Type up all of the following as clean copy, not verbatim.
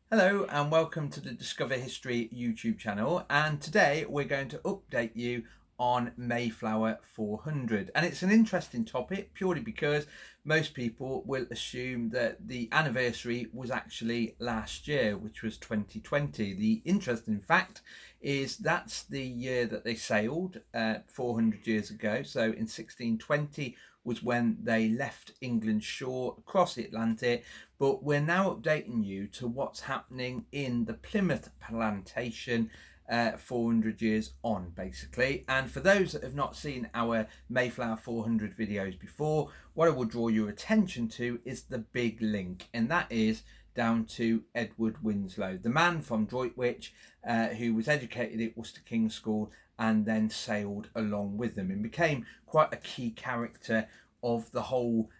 Hello and welcome to the Discover History YouTube channel, and today we're going to update you on Mayflower 400. And it's an interesting topic purely because most people will assume that the anniversary was actually last year, which was 2020. The interesting fact is that's the year that they sailed 400 years ago. So in 1620 was when they left England's shore across the Atlantic, but we're now updating you to what's happening in the Plymouth Plantation 400 years on, basically. And for those that have not seen our Mayflower 400 videos before, what I will draw your attention to is the big link, and that is down to Edward Winslow, the man from Droitwich, who was educated at Worcester King's School and then sailed along with them and became quite a key character of the whole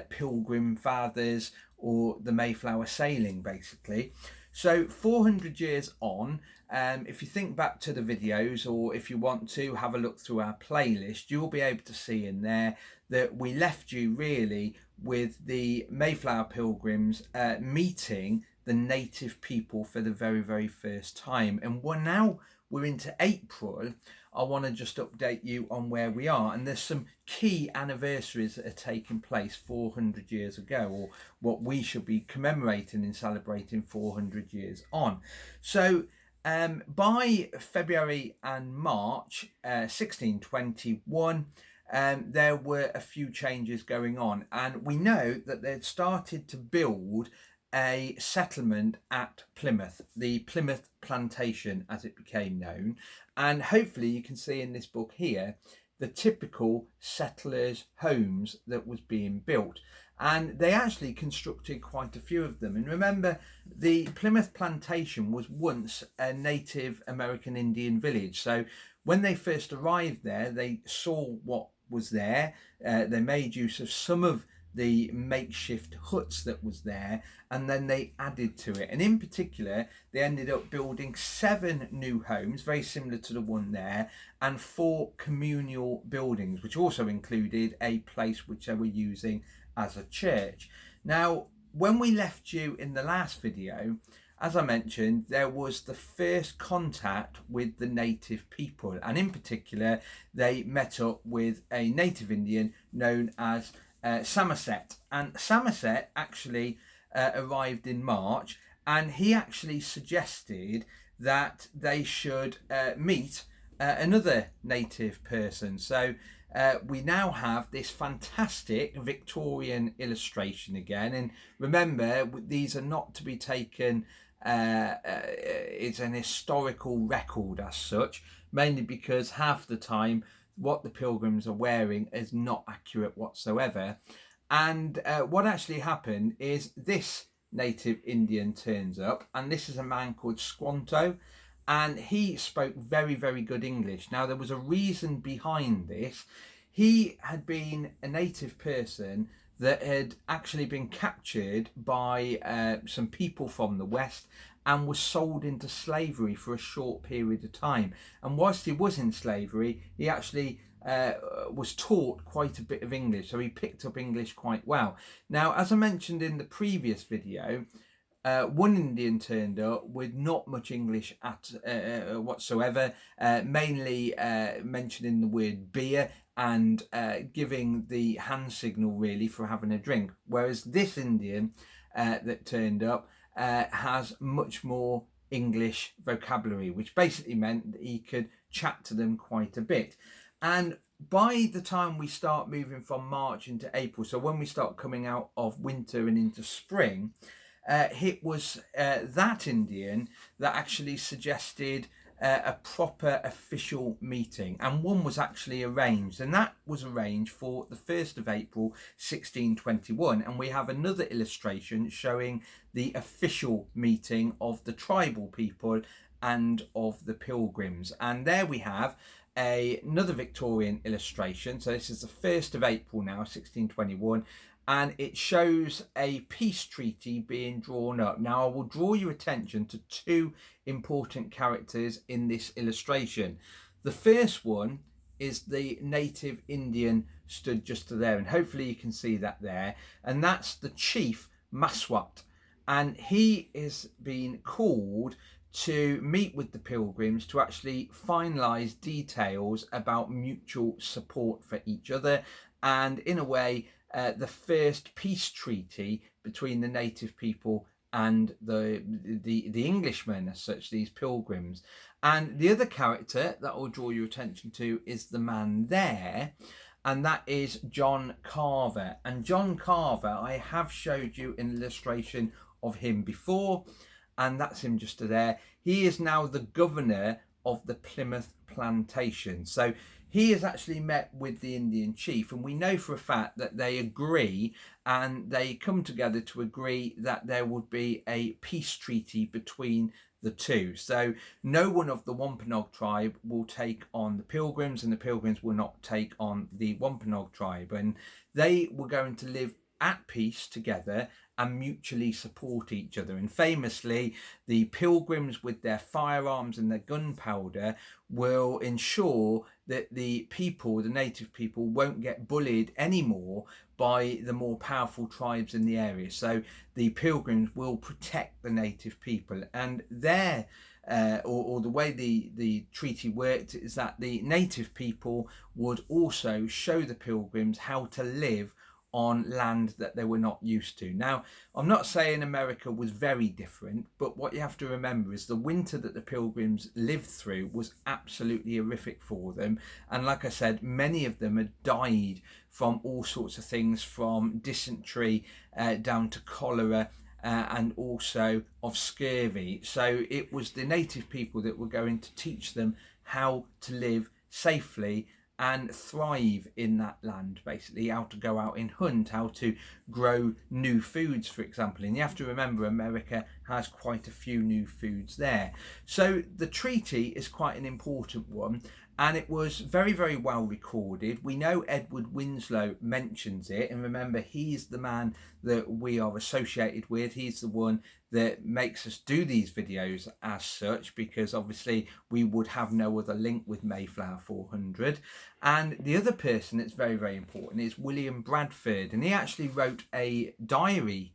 Pilgrim Fathers or the Mayflower sailing, basically. So 400 years on, if you think back to the videos, or if you want to have a look through our playlist, you'll be able to see in there that we left you really with the Mayflower Pilgrims meeting the native people for the very first time. And we're into April. I want to just update you on where we are, and there's some key anniversaries that are taking place 400 years ago, or what we should be commemorating and celebrating 400 years on. So by February and March 1621, there were a few changes going on, and we know that they'd started to build a settlement at Plymouth, the Plymouth Plantation as it became known. And hopefully you can see in this book here the typical settlers' homes that was being built. And they actually constructed quite a few of them. And remember, the Plymouth Plantation was once a Native American Indian village. So when they first arrived there, they saw what was there. They made use of some of the makeshift huts that was there, and then they added to it. And in particular, they ended up building 7 new homes, very similar to the one there, and 4 communal buildings, which also included a place which they were using as a church. Now, when we left you in the last video, as I mentioned, there was the first contact with the native people, and in particular, they met up with a native Indian known as Somerset. And Somerset actually arrived in March, and he actually suggested that they should meet another native person. So we now have this fantastic Victorian illustration again, and remember, these are not to be taken it's an historical record as such, mainly because half the time what the Pilgrims are wearing is not accurate whatsoever. And what actually happened is this native Indian turns up, and this is a man called Squanto, and he spoke very good English. Now, there was a reason behind this. He had been a native person that had actually been captured by some people from the West and was sold into slavery for a short period of time. And whilst he was in slavery, he actually was taught quite a bit of English, so he picked up English quite well. Now, as I mentioned in the previous video, one Indian turned up with not much English whatsoever, mainly mentioning the word beer and giving the hand signal really for having a drink, whereas this Indian that turned up has much more English vocabulary, which basically meant that he could chat to them quite a bit. And by the time we start moving from March into April, so when we start coming out of winter and into spring, it was that Indian that actually suggested a proper official meeting, and one was actually arranged, and that was arranged for the 1st of April 1621. And we have another illustration showing the official meeting of the tribal people and of the Pilgrims. And there we have another Victorian illustration. So this is the 1st of April now, 1621, and it shows a peace treaty being drawn up. Now, I will draw your attention to 2 important characters in this illustration. The first one is the native Indian stood just to there, and hopefully you can see that there, and that's the chief Maswat. and he is being called to meet with the Pilgrims to actually finalise details about mutual support for each other, and in a way the first peace treaty between the native people and the Englishmen, as such, these Pilgrims. And the other character that I'll draw your attention to is the man there, and that is John Carver. And John Carver, I have showed you an illustration of him before, and that's him just there. He is now the governor of the Plymouth Plantation. So he has actually met with the Indian chief, and we know for a fact that they agree, and they come together to agree that there would be a peace treaty between the two. So no one of the Wampanoag tribe will take on the Pilgrims, and the Pilgrims will not take on the Wampanoag tribe, and they were going to live at peace together and mutually support each other. And famously, the Pilgrims, with their firearms and their gunpowder, will ensure that the people, the native people, won't get bullied anymore by the more powerful tribes in the area. So the Pilgrims will protect the native people, and their or the way the treaty worked is that the native people would also show the Pilgrims how to live on land that they were not used to. Now, I'm not saying America was very different, but what you have to remember is the winter that the Pilgrims lived through was absolutely horrific for them. And like I said, many of them had died from all sorts of things, from dysentery down to cholera, and also of scurvy. So it was the native people that were going to teach them how to live safely and thrive in that land, basically how to go out and hunt, how to grow new foods, for example. And you have to remember, America has quite a few new foods there. So the treaty is quite an important one, and it was very, very well recorded. We know Edward Winslow mentions it, and remember, he's the man that we are associated with. He's the one that makes us do these videos as such, because obviously we would have no other link with Mayflower 400. And the other person that's very, very important is William Bradford, and he actually wrote a diary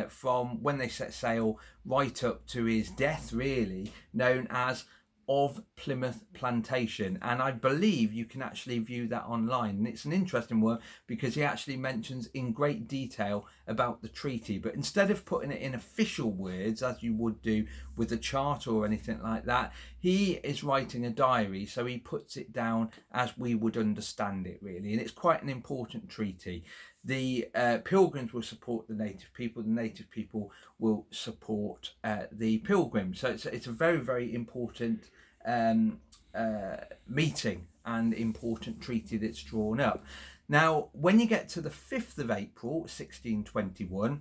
from when they set sail right up to his death, really, known as Of Plymouth Plantation, and I believe you can actually view that online. And it's an interesting one because he actually mentions in great detail about the treaty, but instead of putting it in official words as you would do with a charter or anything like that, he is writing a diary, so he puts it down as we would understand it, really. And it's quite an important treaty. The Pilgrims will support the native people, the native people will support the Pilgrims. So it's a very, very important meeting and important treaty that's drawn up. Now, when you get to the 5th of April 1621,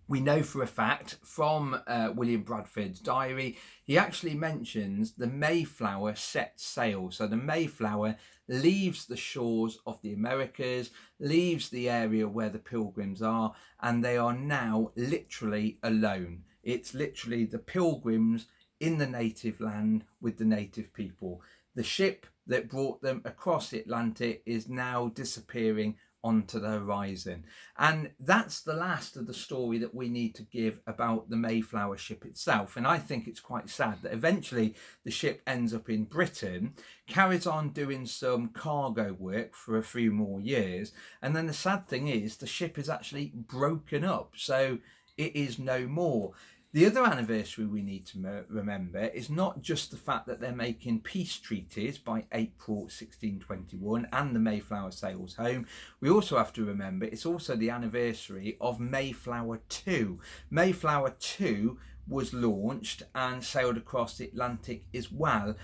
we know for a fact from William Bradford's diary, he actually mentions the Mayflower sets sail. So the Mayflower leaves the shores of the Americas, leaves the area where the Pilgrims are, and they are now literally alone. It's literally the Pilgrims in the native land with the native people. The ship that brought them across the Atlantic is now disappearing onto the horizon. And that's the last of the story that we need to give about the Mayflower ship itself. And I think it's quite sad that eventually the ship ends up in Britain, carries on doing some cargo work for a few more years, and then the sad thing is the ship is actually broken up, so it is no more. The other anniversary we need to remember is not just the fact that they're making peace treaties by April 1621 and the Mayflower sails home. We also have to remember it's also the anniversary of Mayflower 2. Mayflower 2 was launched and sailed across the Atlantic as well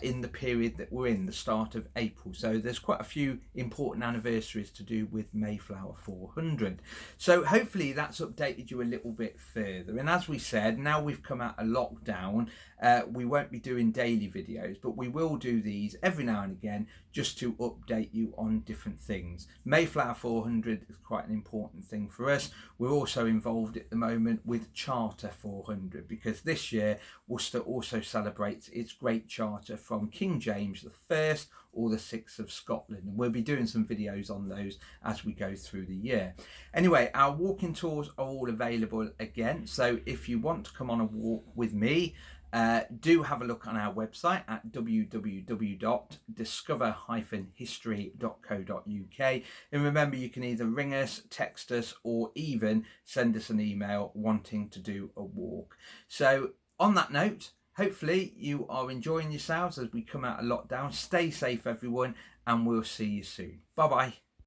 in the period that we're in, the start of April. So there's quite a few important anniversaries to do with Mayflower 400. So hopefully that's updated you a little bit further. And as we said, now we've come out of lockdown, we won't be doing daily videos, but we will do these every now and again just to update you on different things. Mayflower 400 is quite an important thing for us. We're also involved at the moment with Charter 400. 400, because this year Worcester also celebrates its Great Charter from King James I or the 6th of Scotland, and we'll be doing some videos on those as we go through the year. Anyway, our walking tours are all available again, so if you want to come on a walk with me, do have a look on our website at www.discover-history.co.uk, and remember, you can either ring us, text us, or even send us an email wanting to do a walk. So on that note, hopefully you are enjoying yourselves as we come out of lockdown. Stay safe everyone, and we'll see you soon. Bye bye.